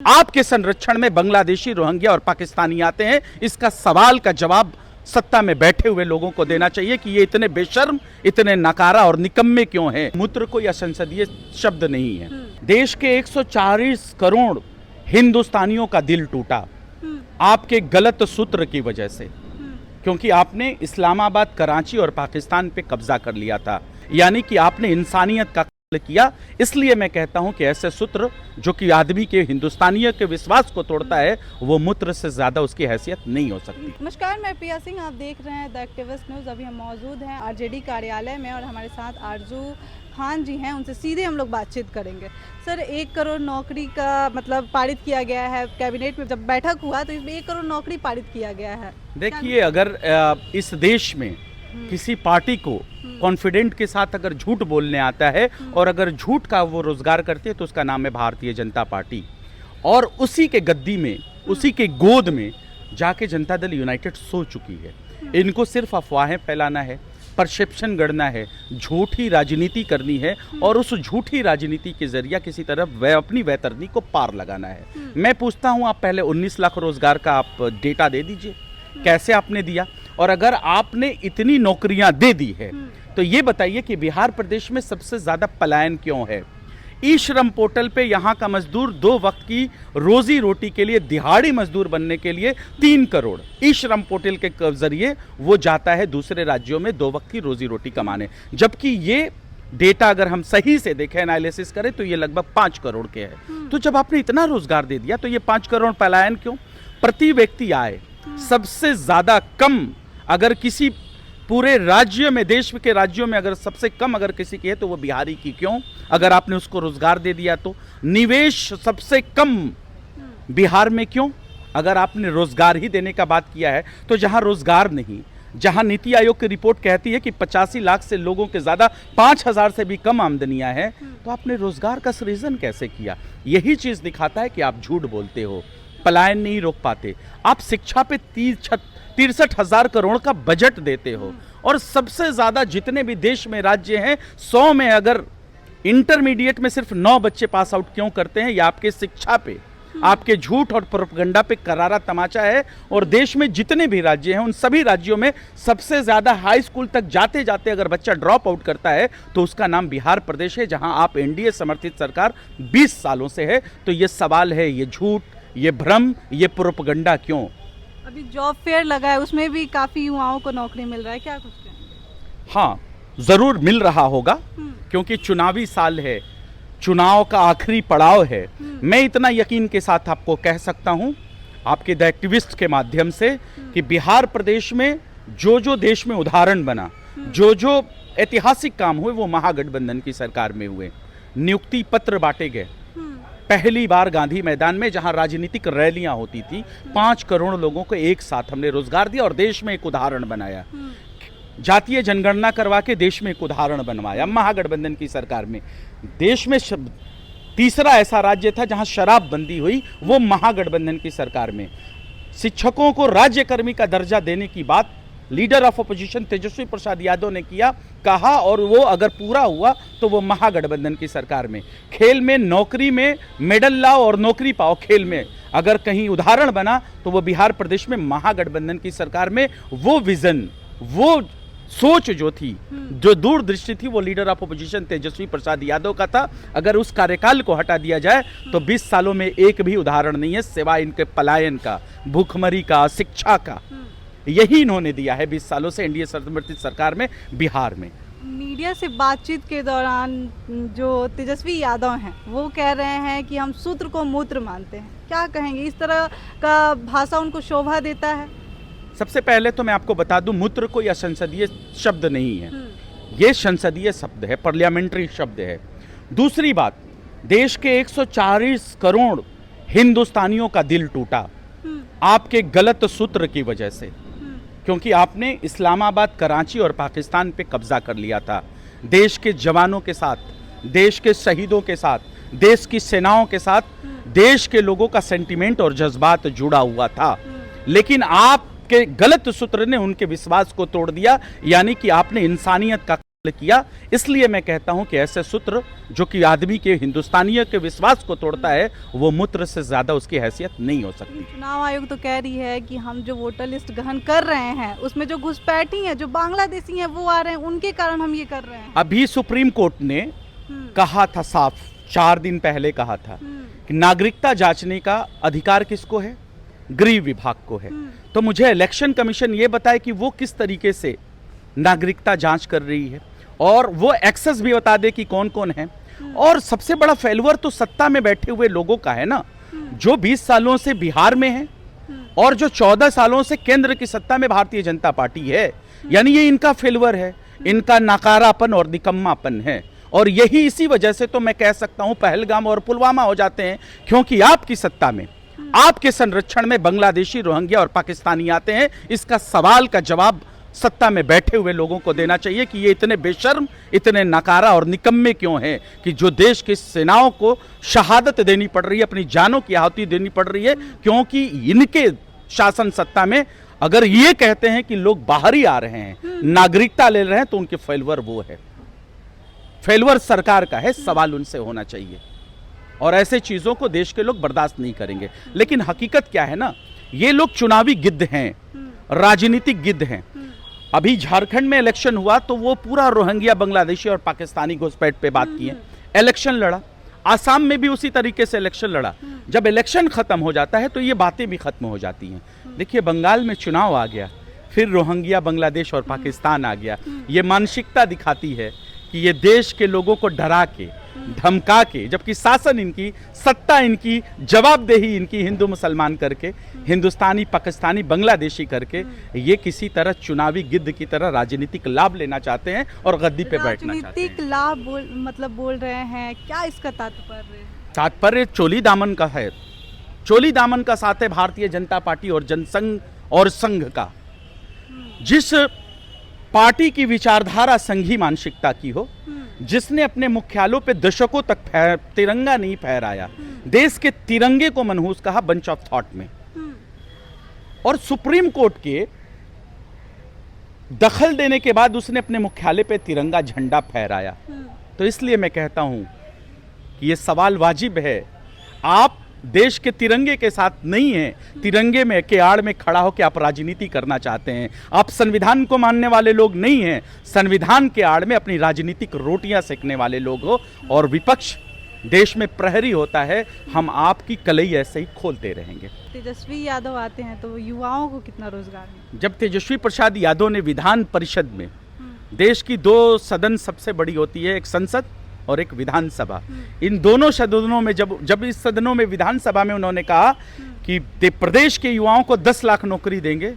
आपके संरक्षण में बांग्लादेशी, रोहिंग्या और पाकिस्तानी आते हैं। इसका सवाल का जवाब सत्ता में बैठे हुए लोगों को देना चाहिए कि ये इतने बेशर्म, इतने नकारा और निकम्मे क्यों हैं। मूत्र कोई असंसदीय शब्द नहीं है। देश के 140 करोड़ हिंदुस्तानियों का दिल टूटा आपके गलत सूत्र की वजह से, क्योंकि आपने इस्लामाबाद, कराची और पाकिस्तान पे कब्जा कर लिया था। यानी कि आपने इंसानियत का किया। इसलिए मैं कहता हूं कि ऐसे सूत्र जो कि आदमी के, हिंदुस्तानियों के विश्वास को तोड़ता है, वो मूत्र से ज्यादा उसकी हैसियत नहीं हो सकती। नमस्कार, मैं प्रिया सिंह, आप देख रहे हैं द एक्टिविस्ट न्यूज़। अभी हम मौजूद हैं आरजेडी कार्यालय में और हमारे साथ आरजू खान जी हैं। उनसे सीधे हम लोग बातचीत करेंगे। सर, 1 करोड़ नौकरी का मतलब पारित किया गया है कैबिनेट में। जब बैठक हुआ तो इसमें 1 करोड़ नौकरी पारित किया गया है। देखिए, अगर इस देश में किसी पार्टी को कॉन्फिडेंट के साथ अगर झूठ बोलने आता है और अगर झूठ का वो रोजगार करती है तो उसका नाम है भारतीय जनता पार्टी। और उसी के गद्दी में, उसी के गोद में जाके जनता दल यूनाइटेड सो चुकी है। इनको सिर्फ अफवाहें फैलाना है, परसेप्शन गढ़ना है, झूठी राजनीति करनी है और उस झूठी राजनीति के जरिए किसी तरह अपनी वैतरनी को पार लगाना है। मैं पूछता हूं, आप पहले 19 लाख रोजगार का आप डेटा दे दीजिए, कैसे आपने दिया? और अगर आपने इतनी नौकरियां दे दी है तो ये बताइए कि बिहार प्रदेश में सबसे ज्यादा पलायन क्यों है? ई श्रम पोर्टल पे यहाँ का मजदूर 2 वक्त की रोजी रोटी के लिए, दिहाड़ी मजदूर बनने के लिए 3 करोड़ ई श्रम पोर्टल के जरिए वो जाता है दूसरे राज्यों में 2 वक्त की रोजी रोटी कमाने। जबकि ये डेटा अगर हम सही से देखें, एनालिसिस करें, तो ये लगभग 5 करोड़ के है। तो जब आपने इतना रोजगार दे दिया तो ये 5 करोड़ पलायन क्यों? प्रति व्यक्ति आय सबसे ज्यादा कम अगर किसी पूरे राज्य में, देश के राज्यों में अगर सबसे कम अगर किसी की है तो वो बिहारी की क्यों? अगर आपने उसको रोजगार दे दिया तो निवेश सबसे कम बिहार में क्यों? अगर आपने रोजगार ही देने का बात किया है तो जहां रोजगार नहीं, जहां नीति आयोग की रिपोर्ट कहती है कि 85 लाख से लोगों के ज्यादा 5000 से भी कम आमदनियां हैं, तो आपने रोजगार का सृजन कैसे किया? यही चीज दिखाता है कि आप झूठ बोलते हो, पलायन नहीं रोक पाते। आप शिक्षा पे 63,000 करोड़ का बजट देते हो और सबसे ज्यादा जितने भी देश में राज्य हैं 100 में अगर इंटरमीडिएट में सिर्फ 9 बच्चे पास आउट क्यों करते हैं? ये आपके शिक्षा पे, आपके झूठ और प्रोपेगेंडा पे करारा तमाचा है। और देश में जितने भी राज्य हैं उन सभी राज्यों में सबसे ज्यादा हाई स्कूल तक जाते जाते अगर बच्चा ड्रॉप आउट करता है तो उसका नाम बिहार प्रदेश है, जहां आप एनडीए समर्थित सरकार 20 सालों से है। तो ये सवाल है, ये झूठ, ये भ्रम, ये प्रोपेगेंडा क्यों? अभी जॉब फेयर लगा है, उसमें भी काफी युवाओं को नौकरी मिल रहा है, क्या कुछ कहें? हाँ, जरूर मिल रहा होगा, क्योंकि चुनावी साल है, चुनाव का आखिरी पड़ाव है। मैं इतना यकीन के साथ आपको कह सकता हूं, आपके द एक्टिविस्ट के माध्यम से, कि बिहार प्रदेश में जो जो देश में उदाहरण बना, जो जो ऐतिहासिक काम हुए, वो महागठबंधन की सरकार में हुए। नियुक्ति पत्र बांटे गए पहली बार गांधी मैदान में, जहां राजनीतिक रैलियां होती थी। 5 करोड़ लोगों को एक साथ हमने रोजगार दिया और देश में एक उदाहरण बनाया। जातीय जनगणना करवा के देश में एक उदाहरण बनवाया महागठबंधन की सरकार में। देश में तीसरा ऐसा राज्य था जहां शराबबंदी हुई, वो महागठबंधन की सरकार में। शिक्षकों को राज्यकर्मी का दर्जा देने की बात leader of opposition Tejashwi Prasad Yadav ने कहा और वो अगर पूरा हुआ तो वो महागठबंधन की सरकार में। खेल में, नौकरी में मेडल लाओ और नौकरी पाओ, खेल में अगर कहीं उदाहरण बना तो वो बिहार प्रदेश में महागठबंधन की सरकार में। वो विजन, वो सोच जो थी, जो दूरदृष्टि थी, वो leader of opposition Tejashwi Prasad Yadav का था। अगर उस कार्यकाल को हटा दिया जाए तो 20 सालों में एक भी उदाहरण नहीं है सिवाय इनके पलायन का, भूखमरी का, शिक्षा का। यही इन्होंने दिया है 20 सालों से एनडीए समर्थित सरकार में बिहार में। मीडिया से बातचीत के दौरान जो तेजस्वी यादव हैं वो कह रहे हैं कि हम सूत्र को मूत्र मानते हैं, क्या कहेंगे? इस तरह का भाषा उनको शोभा देता है? सबसे पहले तो मैं आपको बता दूं, मूत्र कोई असंसदीय शब्द नहीं है, ये संसदीय शब्द है, पार्लियामेंट्री शब्द है। दूसरी बात, देश के 140 करोड़ हिंदुस्तानियों का दिल टूटा आपके गलत सूत्र की वजह से, क्योंकि आपने इस्लामाबाद, कराची और पाकिस्तान पे कब्जा कर लिया था। देश के जवानों के साथ, देश के शहीदों के साथ, देश की सेनाओं के साथ देश के लोगों का सेंटिमेंट और जज्बात जुड़ा हुआ था। लेकिन आपके गलत सूत्र ने उनके विश्वास को तोड़ दिया। यानी कि आपने इंसानियत का किया। इसलिए मैं कहता हूं कि ऐसे सूत्र जो कि आदमी के हिंदुस्तानियों के विश्वास को तोड़ता है, वो मूत्र से ज्यादा उसकी हैसियत नहीं हो सकती। चुनाव आयोग तो कह रही है कि हम जो वोटर लिस्ट गहन कर रहे हैं उसमें जो घुसपैठी हैं, जो बांग्लादेशी हैं वो आ रहे हैं, उनके कारण हम ये कर रहे हैं। अभी सुप्रीम कोर्ट ने कहा था साफ, 4 दिन पहले कहा था कि नागरिकता जांचने का अधिकार किसको है? गृह विभाग को है। तो मुझे इलेक्शन कमीशन ये बताए कि वो किस तरीके से नागरिकता जांच कर रही है और वो एक्सेस भी बता दे कि कौन कौन है। और सबसे बड़ा फेल्यूर तो सत्ता में बैठे हुए लोगों का है ना, जो 20 सालों से बिहार में है और जो 14 सालों से केंद्र की सत्ता में भारतीय जनता पार्टी है। यानी ये इनका फेल्यूर है, इनका नकारापन और निकम्मापन है। और यही इसी वजह से तो मैं कह सकता हूं पहलगाम और पुलवामा हो जाते हैं, क्योंकि आपकी सत्ता में, आपके संरक्षण में बांग्लादेशी, रोहिंग्या और पाकिस्तानी आते हैं। इसका सवाल का जवाब सत्ता में बैठे हुए लोगों को देना चाहिए कि ये इतने बेशर्म, इतने नकारा और निकम्मे क्यों हैं कि जो देश की सेनाओं को शहादत देनी पड़ रही है, अपनी जानों की आहुति देनी पड़ रही है, क्योंकि इनके शासन सत्ता में अगर ये कहते हैं कि लोग बाहर ही आ रहे हैं, नागरिकता ले रहे हैं, तो उनके फेल्यूर वो है। फेल्यूर सरकार का है, सवाल उनसे होना चाहिए। और ऐसे चीजों को देश के लोग बर्दाश्त नहीं करेंगे। लेकिन हकीकत क्या है ना, ये लोग चुनावी गिद्ध हैं, राजनीतिक गिद्ध हैं। अभी झारखंड में इलेक्शन हुआ तो वो पूरा रोहिंग्या, बांग्लादेशी और पाकिस्तानी घुसपैठ पे बात की है। इलेक्शन लड़ा, आसाम में भी उसी तरीके से इलेक्शन लड़ा। जब इलेक्शन खत्म हो जाता है तो ये बातें भी खत्म हो जाती हैं। देखिए, बंगाल में चुनाव आ गया, फिर रोहिंग्या, बांग्लादेश और पाकिस्तान आ गया। ये मानसिकता दिखाती है कि ये देश के लोगों को डरा के, धमका के, जबकि शासन इनकी, सत्ता इनकी, जवाबदेही इनकी हिंदू मुसलमान करके, हिंदुस्तानी, पाकिस्तानी, बांग्लादेशी करके, ये किसी तरह चुनावी गिद्ध की तरह राजनीतिक लाभ लेना चाहते हैं और गद्दी पे बैठना चाहते हैं। राजनीतिक लाभ बोल रहे हैं, क्या इसका तात्पर्य? तात्पर्य चोली दामन का है। चोली दामन का साथ है भारतीय जनता पार्टी और जनसंघ और संघ का। जिस पार्टी की विचारधारा संघी मानसिकता की हो, जिसने अपने मुख्यालयों पे दशकों तक तिरंगा नहीं फहराया, देश के तिरंगे को मनहूस कहा बंच ऑफ थॉट में, और सुप्रीम कोर्ट के दखल देने के बाद उसने अपने मुख्यालय पे तिरंगा झंडा फहराया। तो इसलिए मैं कहता हूं कि यह सवाल वाजिब है। आप देश के तिरंगे के साथ नहीं हैं, तिरंगे में के आड़ में खड़ा होकर आप राजनीति करना चाहते हैं। आप संविधान को मानने वाले लोग नहीं हैं, संविधान के आड़ में अपनी राजनीतिक रोटियां सेकने वाले लोग हो। और विपक्ष देश में प्रहरी होता है, हम आपकी कलई ऐसे ही खोलते रहेंगे। तेजस्वी यादव आते हैं तो युवाओं को कितना रोजगार है? जब तेजस्वी प्रसाद यादव ने विधान परिषद में, देश की 2 सदन सबसे बड़ी होती है, एक संसद और एक विधानसभा, इन दोनों सदनों में जब इस सदनों में, विधानसभा में उन्होंने कहा कि प्रदेश के युवाओं को 10 लाख नौकरी देंगे,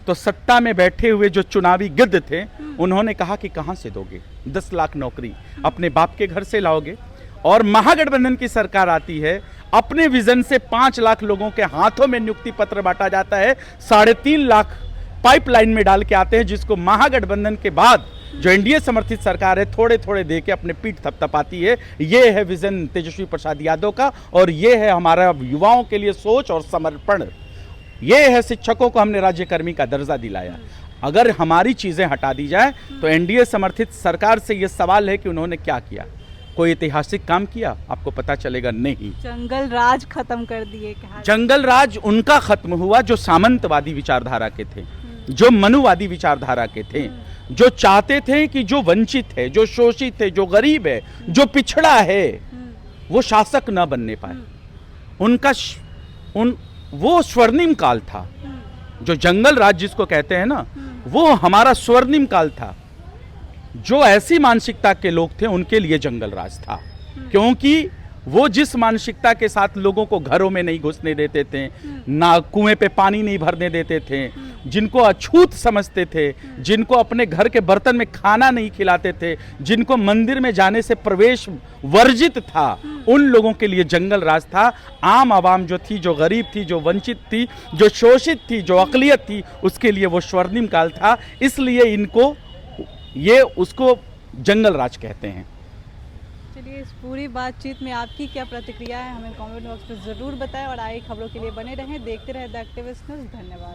तो सत्ता में बैठे हुए जो चुनावी गिद्ध थे उन्होंने कहा कि कहां से दोगे 10 लाख नौकरी? अपने बाप के घर से लाओगे? और महागठबंधन की सरकार आती है, अपने विजन से 5 लाख लोगों के हाथों में नियुक्ति पत्र बांटा जाता है, 3.5 लाख पाइपलाइन में डाल के आते हैं, जिसको महागठबंधन के बाद जो एनडीए समर्थित सरकार है थोड़े थोड़े दे के अपने पीठ थपथपाती है। ये है विजन तेजस्वी प्रसाद यादव का, और ये है हमारा युवाओं के लिए सोच और समर्पण। ये है शिक्षकों को हमने राज्यकर्मी का दर्जा दिलाया। अगर हमारी चीजें हटा दी जाए तो एनडीए समर्थित सरकार से ये सवाल है कि उन्होंने क्या किया? कोई ऐतिहासिक काम किया? आपको पता चलेगा नहीं। जंगल राज खत्म कर दिए। जंगल राज उनका खत्म हुआ जो सामंतवादी विचारधारा के थे, जो मनुवादी विचारधारा के थे, जो चाहते थे कि जो वंचित है, जो शोषित है, जो गरीब है, जो पिछड़ा है, वो शासक न बनने पाए। उनका वो स्वर्णिम काल था। जो जंगल राज जिसको कहते हैं ना, वो हमारा स्वर्णिम काल था। जो ऐसी मानसिकता के लोग थे उनके लिए जंगल राज था, क्योंकि वो जिस मानसिकता के साथ लोगों को घरों में नहीं घुसने देते थे, ना कुएं पे पानी नहीं भरने देते थे, जिनको अछूत समझते थे, जिनको अपने घर के बर्तन में खाना नहीं खिलाते थे, जिनको मंदिर में जाने से प्रवेश वर्जित था, उन लोगों के लिए जंगल राज था। आम आवाम जो थी, जो गरीब थी, जो वंचित थी, जो शोषित थी, जो अकलियत थी, उसके लिए वो स्वर्णिम काल था। इसलिए इनको ये उसको जंगल राज कहते हैं। चलिए, इस पूरी बातचीत में आपकी क्या प्रतिक्रिया है हमें कमेंट बॉक्स में ज़रूर बताएं, और आगे खबरों के लिए बने रहें, देखते रहें द एक्टिविस्ट न्यूज़। धन्यवाद।